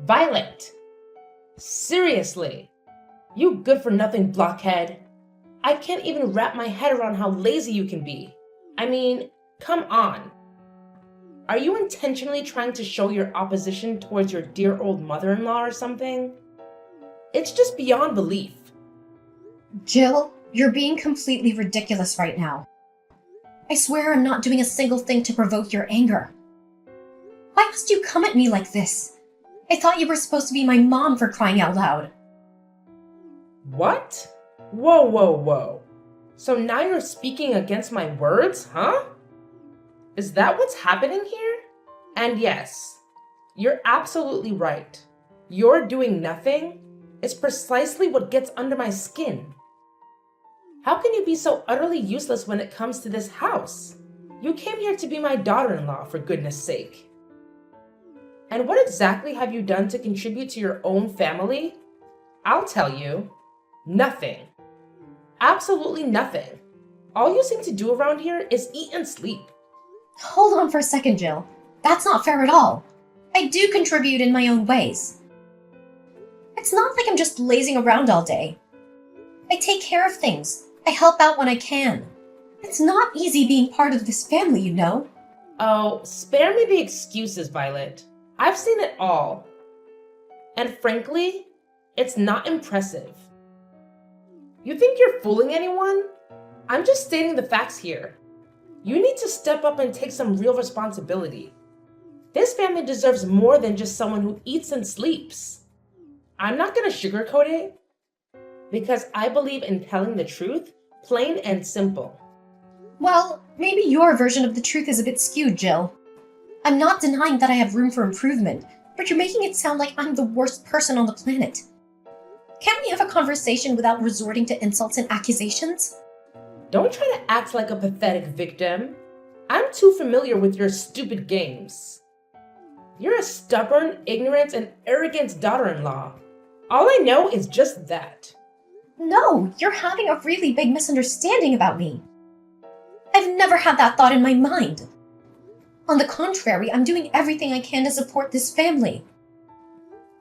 Violet! Seriously! You good-for-nothing blockhead! I can't even wrap my head around how lazy you can be. I mean, come on. Are you intentionally trying to show your opposition towards your dear old mother-in-law or something? It's just beyond belief. Jill, you're being completely ridiculous right now. I swear I'm not doing a single thing to provoke your anger. Why must you come at me like this? I thought you were supposed to be my mom, for crying out loud. What? Whoa. So now you're speaking against my words, huh? Is that what's happening here? And yes, you're absolutely right. You're doing nothing is precisely what gets under my skin. How can you be so utterly useless when it comes to this house? You came here to be my daughter-in-law, for goodness sake. And what exactly have you done to contribute to your own family? I'll tell you, nothing. Absolutely nothing. All you seem to do around here is eat and sleep. Hold on for a second, Jill. That's not fair at all. I do contribute in my own ways. It's not like I'm just lazing around all day. I take care of things. I help out when I can. It's not easy being part of this family, you know. Oh, spare me the excuses, Violet. I've seen it all. And frankly, it's not impressive. You think you're fooling anyone? I'm just stating the facts here. You need to step up and take some real responsibility. This family deserves more than just someone who eats and sleeps. I'm not going to sugarcoat it, because I believe in telling the truth, plain and simple. Well, maybe your version of the truth is a bit skewed, Jill. I'm not denying that I have room for improvement, but you're making it sound like I'm the worst person on the planet. Can't we have a conversation without resorting to insults and accusations? Don't try to act like a pathetic victim. I'm too familiar with your stupid games. You're a stubborn, ignorant, and arrogant daughter-in-law. All I know is just that. No, you're having a really big misunderstanding about me. I've never had that thought in my mind. On the contrary, I'm doing everything I can to support this family.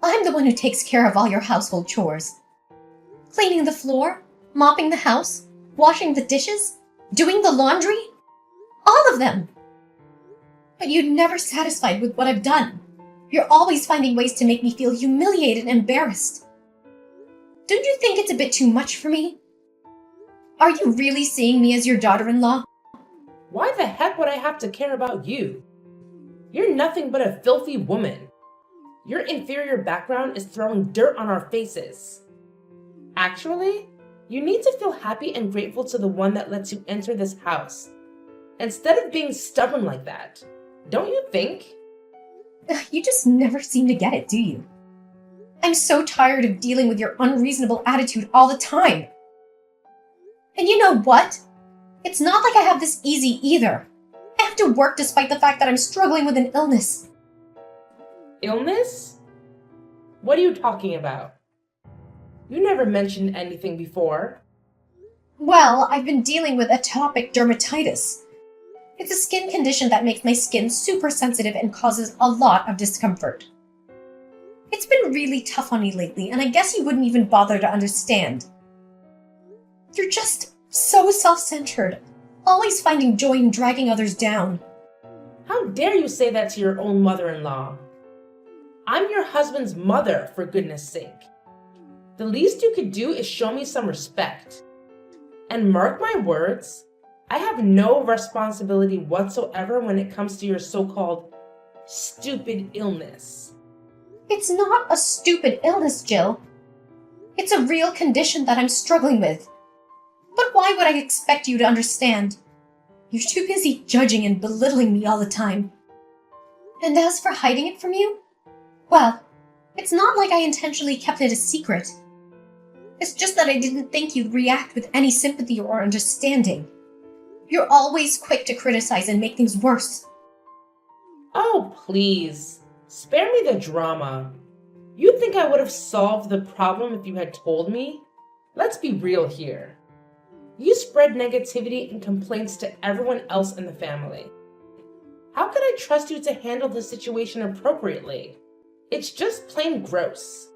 I'm the one who takes care of all your household chores. Cleaning the floor, mopping the house, washing the dishes, doing the laundry. All of them. But you're never satisfied with what I've done. You're always finding ways to make me feel humiliated and embarrassed. Don't you think it's a bit too much for me? Are you really seeing me as your daughter-in-law? Why the heck would I have to care about you? You're nothing but a filthy woman. Your inferior background is throwing dirt on our faces. Actually, you need to feel happy and grateful to the one that lets you enter this house, instead of being stubborn like that. Don't you think? You just never seem to get it, do you? I'm so tired of dealing with your unreasonable attitude all the time. And you know what? It's not like I have this easy either. I have to work despite the fact that I'm struggling with an illness. Illness? What are you talking about? You never mentioned anything before. Well, I've been dealing with atopic dermatitis. It's a skin condition that makes my skin super sensitive and causes a lot of discomfort. It's been really tough on me lately, and I guess you wouldn't even bother to understand. You're just so self-centered, always finding joy in dragging others down. How dare you say that to your own mother-in-law? I'm your husband's mother, for goodness sake. The least you could do is show me some respect. And mark my words, I have no responsibility whatsoever when it comes to your so-called stupid illness. It's not a stupid illness, Jill. It's a real condition that I'm struggling with. But why would I expect you to understand? You're too busy judging and belittling me all the time. And as for hiding it from you, well, it's not like I intentionally kept it a secret. It's just that I didn't think you'd react with any sympathy or understanding. You're always quick to criticize and make things worse. Oh, please. Spare me the drama. You think I would have solved the problem if you had told me? Let's be real here. You spread negativity and complaints to everyone else in the family. How could I trust you to handle the situation appropriately? It's just plain gross.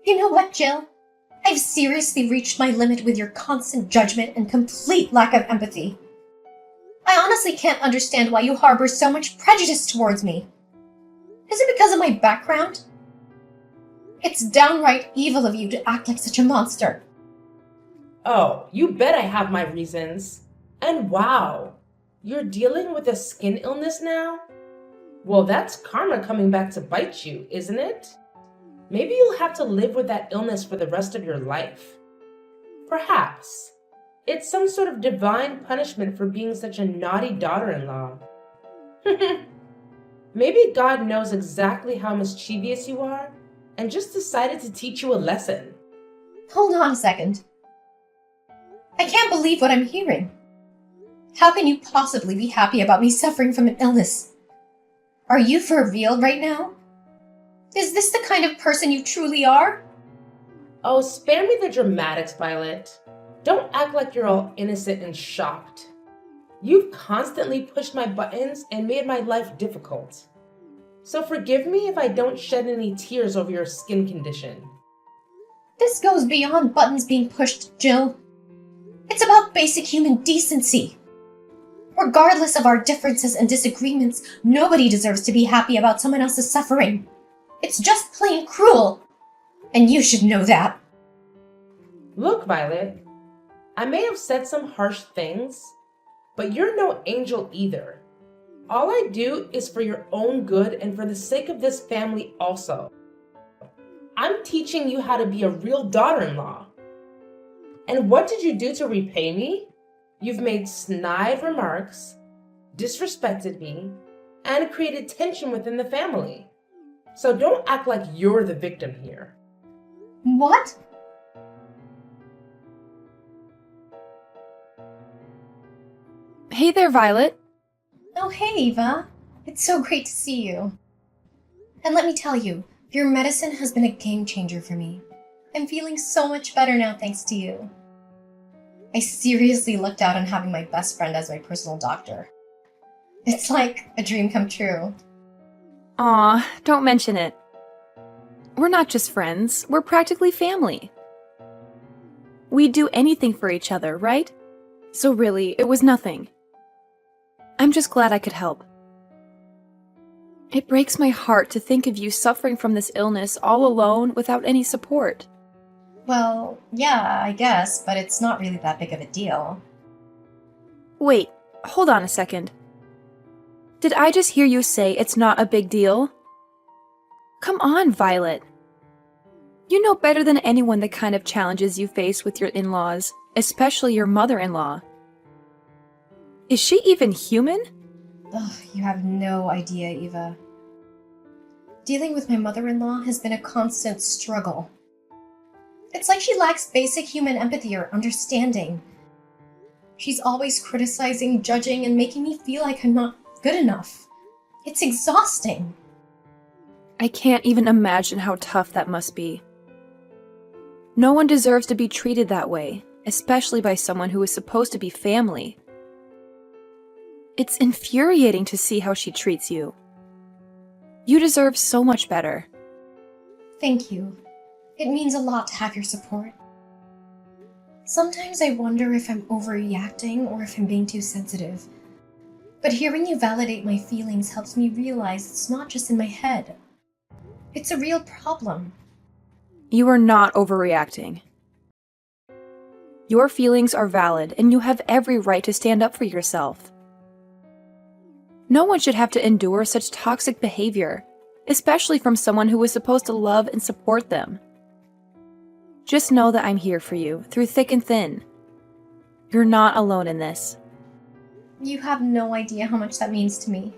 You know what, Jill? I've seriously reached my limit with your constant judgment and complete lack of empathy. I honestly can't understand why you harbor so much prejudice towards me. Is it because of my background? It's downright evil of you to act like such a monster. Oh, you bet I have my reasons. And wow, you're dealing with a skin illness now? Well, that's karma coming back to bite you, isn't it? Maybe you'll have to live with that illness for the rest of your life. Perhaps. It's some sort of divine punishment for being such a naughty daughter-in-law. Maybe God knows exactly how mischievous you are and just decided to teach you a lesson. Hold on a second. I can't believe what I'm hearing. How can you possibly be happy about me suffering from an illness? Are you for real right now? Is this the kind of person you truly are? Oh, spare me the dramatics, Violet. Don't act like you're all innocent and shocked. You've constantly pushed my buttons and made my life difficult. So forgive me if I don't shed any tears over your skin condition. This goes beyond buttons being pushed, Jill. It's about basic human decency. Regardless of our differences and disagreements, nobody deserves to be happy about someone else's suffering. It's just plain cruel. And you should know that. Look, Violet, I may have said some harsh things, but you're no angel either. All I do is for your own good and for the sake of this family also. I'm teaching you how to be a real daughter-in-law. And what did you do to repay me? You've made snide remarks, disrespected me, and created tension within the family. So don't act like you're the victim here. What? Hey there, Violet. Oh, hey, Eva. It's so great to see you. And let me tell you, your medicine has been a game changer for me. I'm feeling so much better now thanks to you. I seriously looked out on having my best friend as my personal doctor. It's like a dream come true. Aw, don't mention it. We're not just friends, we're practically family. We'd do anything for each other, right? So really, it was nothing. I'm just glad I could help. It breaks my heart to think of you suffering from this illness all alone without any support. Well, yeah, I guess, but it's not really that big of a deal. Wait, hold on a second. Did I just hear you say it's not a big deal? Come on, Violet. You know better than anyone the kind of challenges you face with your in-laws, especially your mother-in-law. Is she even human? Ugh, you have no idea, Eva. Dealing with my mother-in-law has been a constant struggle. It's like she lacks basic human empathy or understanding. She's always criticizing, judging, and making me feel like I'm not good enough. It's exhausting. I can't even imagine how tough that must be. No one deserves to be treated that way, especially by someone who is supposed to be family. It's infuriating to see how she treats you. You deserve so much better. Thank you. It means a lot to have your support. Sometimes I wonder if I'm overreacting or if I'm being too sensitive. But hearing you validate my feelings helps me realize it's not just in my head. It's a real problem. You are not overreacting. Your feelings are valid, and you have every right to stand up for yourself. No one should have to endure such toxic behavior, especially from someone who is supposed to love and support them. Just know that I'm here for you, through thick and thin. You're not alone in this. You have no idea how much that means to me.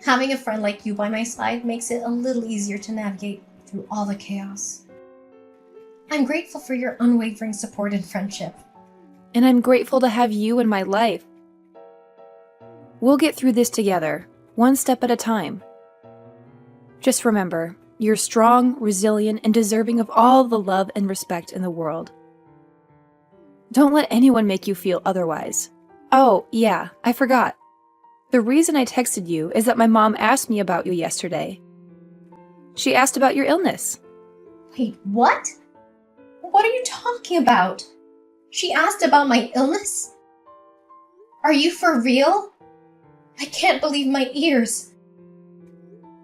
Having a friend like you by my side makes it a little easier to navigate through all the chaos. I'm grateful for your unwavering support and friendship. And I'm grateful to have you in my life. We'll get through this together, one step at a time. Just remember, you're strong, resilient, and deserving of all the love and respect in the world. Don't let anyone make you feel otherwise. Oh, yeah, I forgot. The reason I texted you is that my mom asked me about you yesterday. She asked about your illness. Wait, what? What are you talking about? She asked about my illness? Are you for real? I can't believe my ears.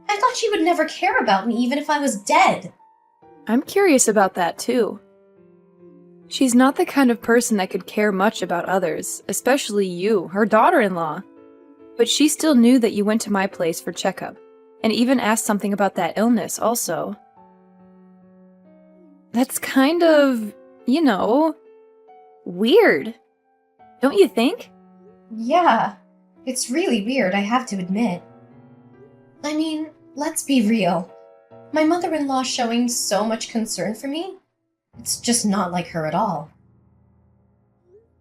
I thought she would never care about me even if I was dead. I'm curious about that too. She's not the kind of person that could care much about others, especially you, her daughter-in-law. But she still knew that you went to my place for checkup, and even asked something about that illness also. That's kind of, weird. Don't you think? Yeah, it's really weird, I have to admit. I mean, let's be real. My mother-in-law showing so much concern for me? It's just not like her at all.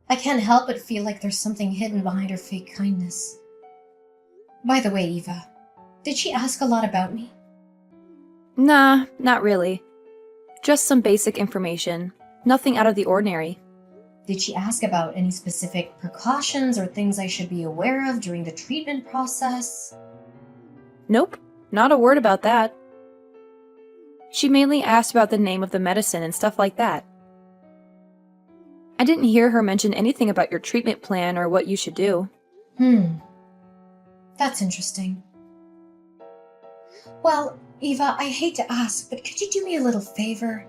I can't help but feel like there's something hidden behind her fake kindness. By the way, Eva, did she ask a lot about me? Nah, not really. Just some basic information. Nothing out of the ordinary. Did she ask about any specific precautions or things I should be aware of during the treatment process? Nope, not a word about that. She mainly asked about the name of the medicine and stuff like that. I didn't hear her mention anything about your treatment plan or what you should do. That's interesting. Well, Eva, I hate to ask, but could you do me a little favor?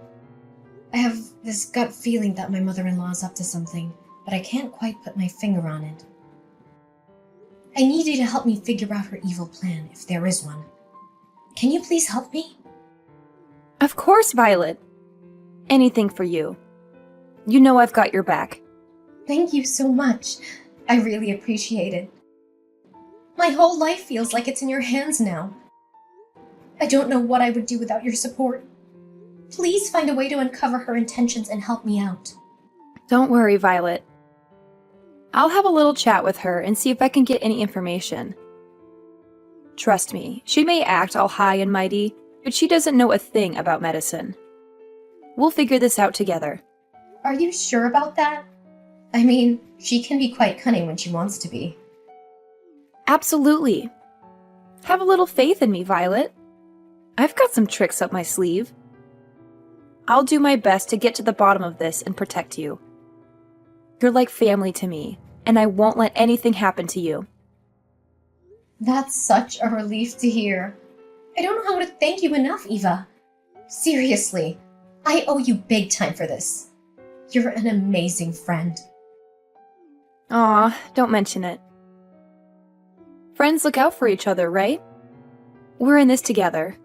I have this gut feeling that my mother-in-law is up to something, but I can't quite put my finger on it. I need you to help me figure out her evil plan, if there is one. Can you please help me? Of course, Violet. Anything for you. You know I've got your back. Thank you so much. I really appreciate it. My whole life feels like it's in your hands now. I don't know what I would do without your support. Please find a way to uncover her intentions and help me out. Don't worry, Violet. I'll have a little chat with her and see if I can get any information. Trust me, she may act all high and mighty, but she doesn't know a thing about medicine. We'll figure this out together. Are you sure about that? I mean, she can be quite cunning when she wants to be. Absolutely. Have a little faith in me, Violet. I've got some tricks up my sleeve. I'll do my best to get to the bottom of this and protect you. You're like family to me, and I won't let anything happen to you. That's such a relief to hear. I don't know how to thank you enough, Eva. Seriously, I owe you big time for this. You're an amazing friend. Aw, don't mention it. Friends look out for each other, right? We're in this together.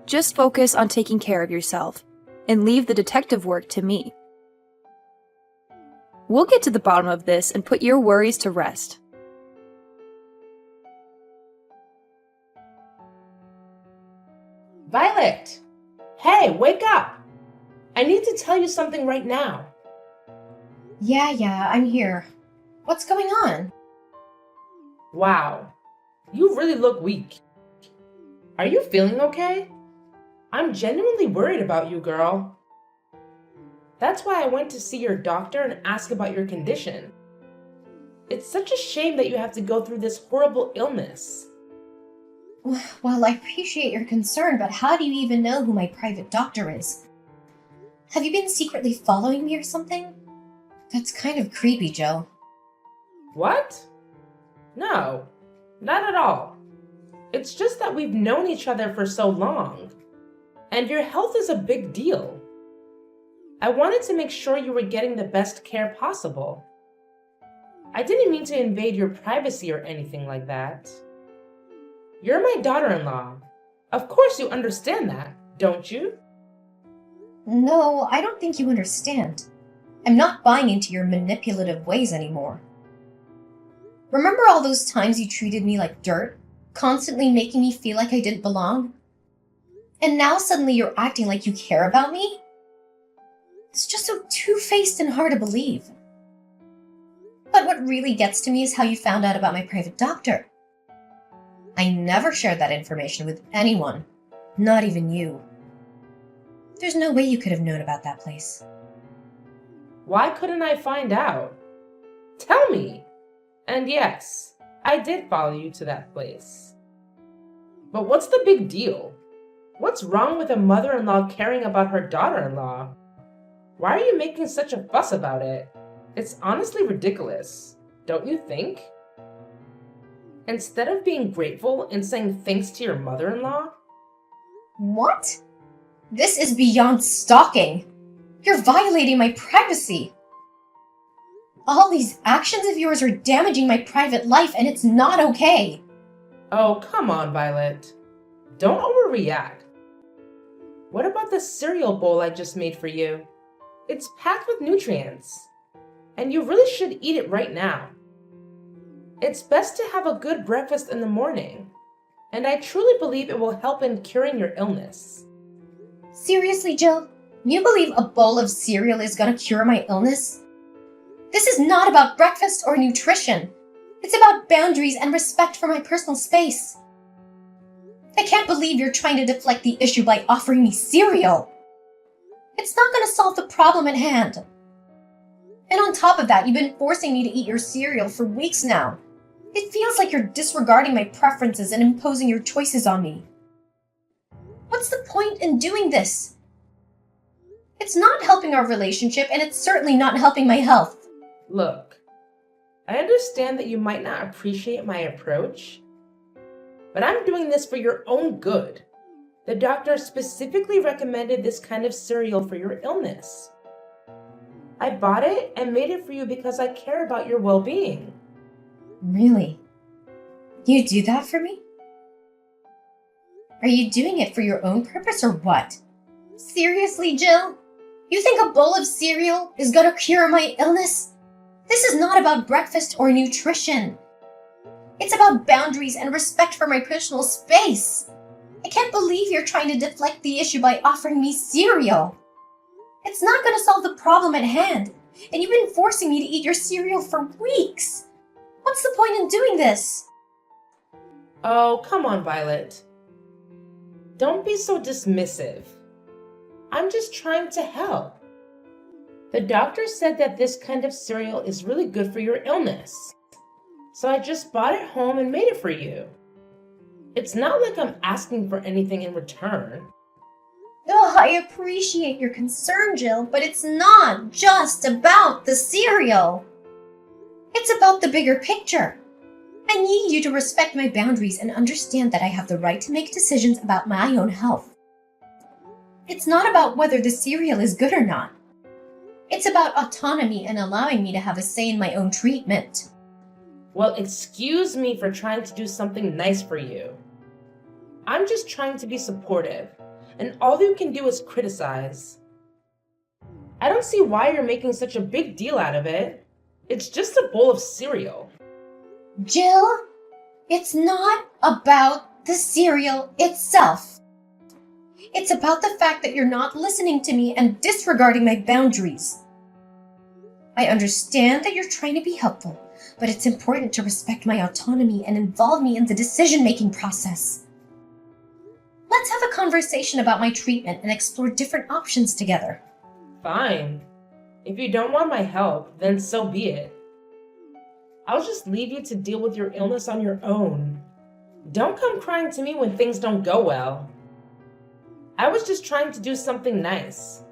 Just focus on taking care of yourself, and leave the detective work to me. We'll get to the bottom of this and put your worries to rest. Violet! Hey, wake up! I need to tell you something right now. Yeah, I'm here. What's going on? Wow, you really look weak. Are you feeling okay? I'm genuinely worried about you, girl. That's why I went to see your doctor and ask about your condition. It's such a shame that you have to go through this horrible illness. Well, I appreciate your concern, but how do you even know who my private doctor is? Have you been secretly following me or something? That's kind of creepy, Joe. What? No, not at all. It's just that we've known each other for so long, and your health is a big deal. I wanted to make sure you were getting the best care possible. I didn't mean to invade your privacy or anything like that. You're my daughter-in-law. Of course you understand that, don't you? No, I don't think you understand. I'm not buying into your manipulative ways anymore. Remember all those times you treated me like dirt, constantly making me feel like I didn't belong? And now suddenly you're acting like you care about me? It's just so two-faced and hard to believe. But what really gets to me is how you found out about my private doctor. I never shared that information with anyone, not even you. There's no way you could have known about that place. Why couldn't I find out? Tell me! And yes, I did follow you to that place. But what's the big deal? What's wrong with a mother-in-law caring about her daughter-in-law? Why are you making such a fuss about it? It's honestly ridiculous, don't you think? Instead of being grateful and saying thanks to your mother-in-law? What? This is beyond stalking. You're violating my privacy. All these actions of yours are damaging my private life, and it's not okay. Oh, come on, Violet. Don't overreact. What about the cereal bowl I just made for you? It's packed with nutrients, and you really should eat it right now. It's best to have a good breakfast in the morning, and I truly believe it will help in curing your illness. Seriously, Jill? You believe a bowl of cereal is gonna cure my illness? This is not about breakfast or nutrition. It's about boundaries and respect for my personal space. I can't believe you're trying to deflect the issue by offering me cereal. It's not gonna solve the problem at hand. And on top of that, you've been forcing me to eat your cereal for weeks now. It feels like you're disregarding my preferences and imposing your choices on me. What's the point in doing this? It's not helping our relationship, and it's certainly not helping my health. Look, I understand that you might not appreciate my approach, but I'm doing this for your own good. The doctor specifically recommended this kind of cereal for your illness. I bought it and made it for you because I care about your well-being. Really? You do that for me? Are you doing it for your own purpose or what? Seriously, Jill? You think a bowl of cereal is gonna cure my illness? This is not about breakfast or nutrition. It's about boundaries and respect for my personal space. I can't believe you're trying to deflect the issue by offering me cereal. It's not gonna solve the problem at hand, and you've been forcing me to eat your cereal for weeks. What's the point in doing this? Oh, come on, Violet. Don't be so dismissive. I'm just trying to help. The doctor said that this kind of cereal is really good for your illness. So I just bought it home and made it for you. It's not like I'm asking for anything in return. Oh, I appreciate your concern, Jill, but it's not just about the cereal. It's about the bigger picture. I need you to respect my boundaries and understand that I have the right to make decisions about my own health. It's not about whether the cereal is good or not. It's about autonomy and allowing me to have a say in my own treatment. Well, excuse me for trying to do something nice for you. I'm just trying to be supportive, and all you can do is criticize. I don't see why you're making such a big deal out of it. It's just a bowl of cereal. Jill, it's not about the cereal itself. It's about the fact that you're not listening to me and disregarding my boundaries. I understand that you're trying to be helpful, but it's important to respect my autonomy and involve me in the decision-making process. Let's have a conversation about my treatment and explore different options together. Fine. If you don't want my help, then so be it. I'll just leave you to deal with your illness on your own. Don't come crying to me when things don't go well. I was just trying to do something nice.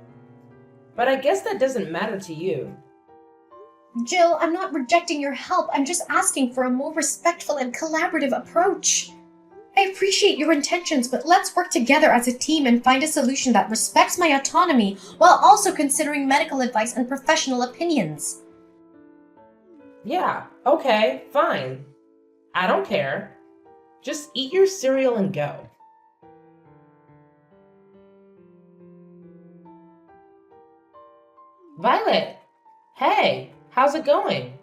But I guess that doesn't matter to you. Jill, I'm not rejecting your help. I'm just asking for a more respectful and collaborative approach. I appreciate your intentions, but let's work together as a team and find a solution that respects my autonomy while also considering medical advice and professional opinions. Yeah, okay, fine. I don't care. Just eat your cereal and go. Violet! Hey, how's it going?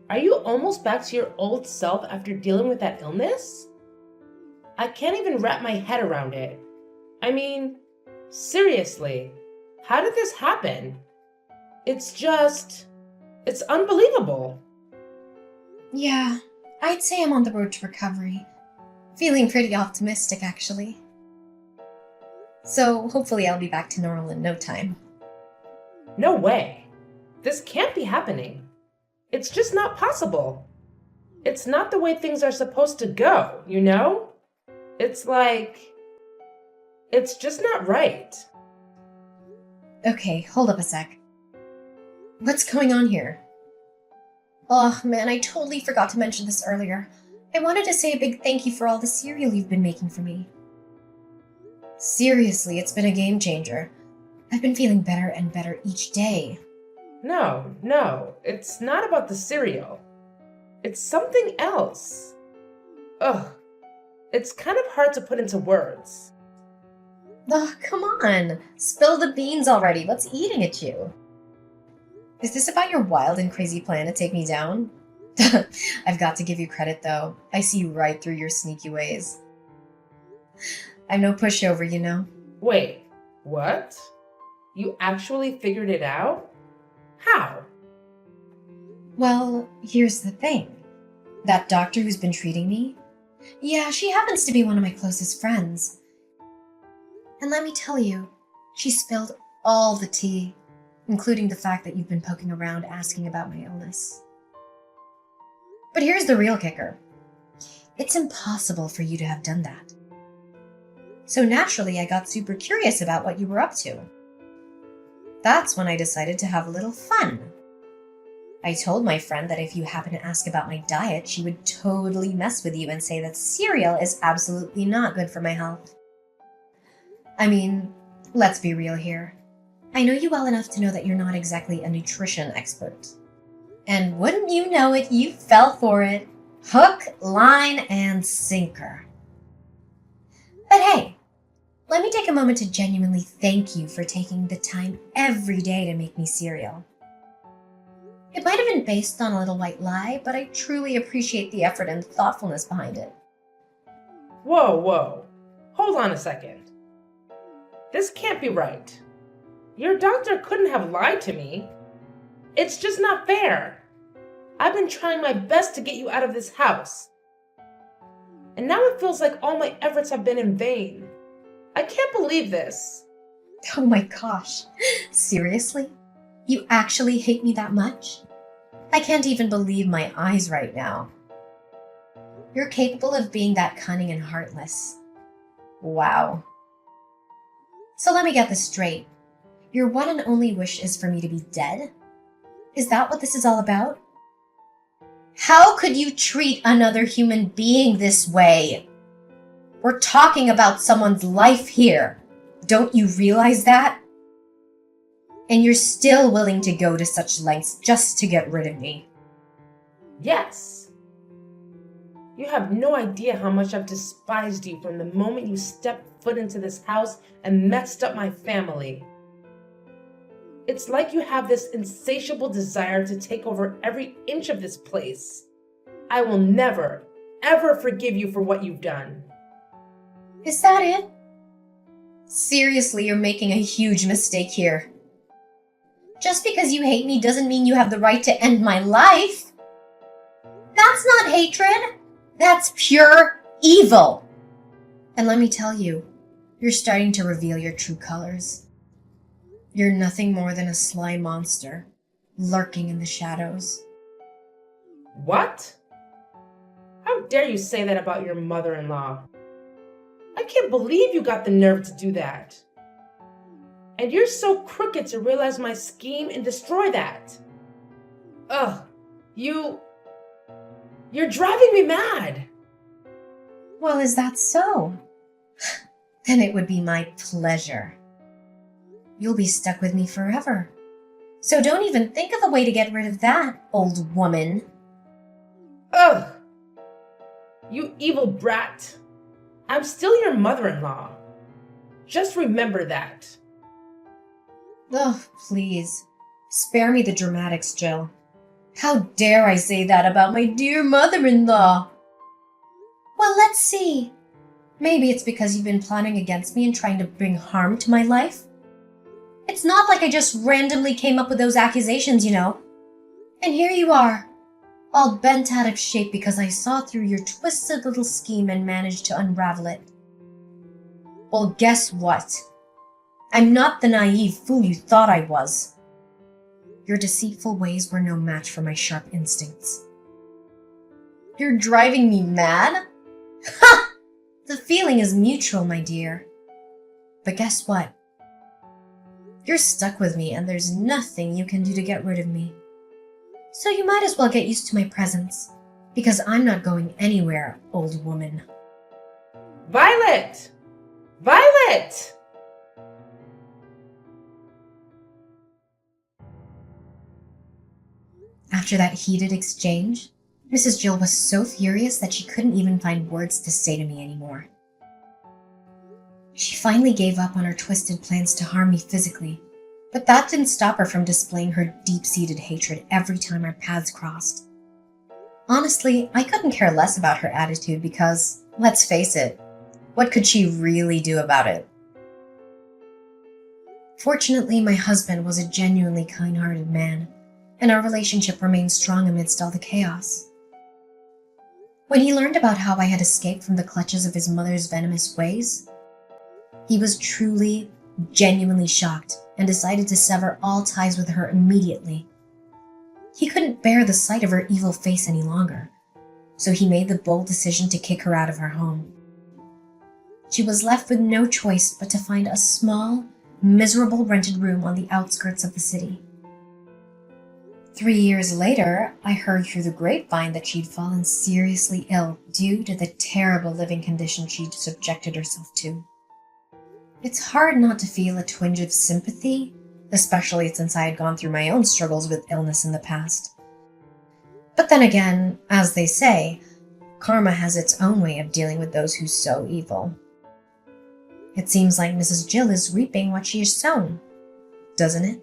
Are you almost back to your old self after dealing with that illness? I can't even wrap my head around it. I mean, seriously, how did this happen? It's unbelievable. Yeah, I'd say I'm on the road to recovery. Feeling pretty optimistic, actually. So hopefully I'll be back to normal in no time. No way. This can't be happening. It's just not possible. It's not the way things are supposed to go, you know? It's like, it's just not right. Okay, hold up a sec. What's going on here? Oh man, I totally forgot to mention this earlier. I wanted to say a big thank you for all the cereal you've been making for me. Seriously, it's been a game changer. I've been feeling better and better each day. No, it's not about the cereal. It's something else. Ugh, it's kind of hard to put into words. Oh, come on. Spill the beans already. What's eating at you? Is this about your wild and crazy plan to take me down? I've got to give you credit, though. I see right through your sneaky ways. I'm no pushover, you know. Wait, what? You actually figured it out? How? Well, here's the thing. That doctor who's been treating me? Yeah, she happens to be one of my closest friends. And let me tell you, she spilled all the tea, including the fact that you've been poking around asking about my illness. But here's the real kicker. It's impossible for you to have done that. So naturally, I got super curious about what you were up to. That's when I decided to have a little fun. I told my friend that if you happen to ask about my diet, she would totally mess with you and say that cereal is absolutely not good for my health. I mean, let's be real here. I know you well enough to know that you're not exactly a nutrition expert. And wouldn't you know it, you fell for it. Hook, line, and sinker. But hey, let me take a moment to genuinely thank you for taking the time every day to make me cereal. It might have been based on a little white lie, but I truly appreciate the effort and thoughtfulness behind it. Whoa. Hold on a second. This can't be right. Your doctor couldn't have lied to me. It's just not fair. I've been trying my best to get you out of this house. And now it feels like all my efforts have been in vain. I can't believe this. Oh my gosh. Seriously? You actually hate me that much? I can't even believe my eyes right now. You're capable of being that cunning and heartless. Wow. So let me get this straight. Your one and only wish is for me to be dead? Is that what this is all about? How could you treat another human being this way? We're talking about someone's life here. Don't you realize that? And you're still willing to go to such lengths just to get rid of me. Yes. You have no idea how much I've despised you from the moment you stepped foot into this house and messed up my family. It's like you have this insatiable desire to take over every inch of this place. I will never, ever forgive you for what you've done. Is that it? Seriously, you're making a huge mistake here. Just because you hate me doesn't mean you have the right to end my life. That's not hatred. That's pure evil. And let me tell you, you're starting to reveal your true colors. You're nothing more than a sly monster, lurking in the shadows. What? How dare you say that about your mother-in-law? I can't believe you got the nerve to do that. And you're so crooked to realize my scheme and destroy that. Ugh, you're driving me mad. Well, is that so? Then it would be my pleasure. You'll be stuck with me forever. So don't even think of a way to get rid of that, old woman. Ugh, you evil brat. I'm still your mother-in-law. Just remember that. Oh, please. Spare me the dramatics, Jill. How dare I say that about my dear mother-in-law? Well, let's see. Maybe it's because you've been plotting against me and trying to bring harm to my life. It's not like I just randomly came up with those accusations, you know. And here you are, all bent out of shape because I saw through your twisted little scheme and managed to unravel it. Well, guess what? I'm not the naive fool you thought I was. Your deceitful ways were no match for my sharp instincts. You're driving me mad? Ha! The feeling is mutual, my dear. But guess what? You're stuck with me and there's nothing you can do to get rid of me. So you might as well get used to my presence, because I'm not going anywhere, old woman. Violet! Violet! After that heated exchange, Mrs. Jill was so furious that she couldn't even find words to say to me anymore. She finally gave up on her twisted plans to harm me physically, but that didn't stop her from displaying her deep-seated hatred every time our paths crossed. Honestly, I couldn't care less about her attitude because, let's face it, what could she really do about it? Fortunately, my husband was a genuinely kind-hearted man, and our relationship remained strong amidst all the chaos. When he learned about how I had escaped from the clutches of his mother's venomous ways, he was truly, genuinely shocked and decided to sever all ties with her immediately. He couldn't bear the sight of her evil face any longer, so he made the bold decision to kick her out of her home. She was left with no choice but to find a small, miserable rented room on the outskirts of the city. 3 years later, I heard through the grapevine that she'd fallen seriously ill due to the terrible living conditions she'd subjected herself to. It's hard not to feel a twinge of sympathy, especially since I had gone through my own struggles with illness in the past. But then again, as they say, karma has its own way of dealing with those who sow evil. It seems like Mrs. Jill is reaping what she has sown, doesn't it?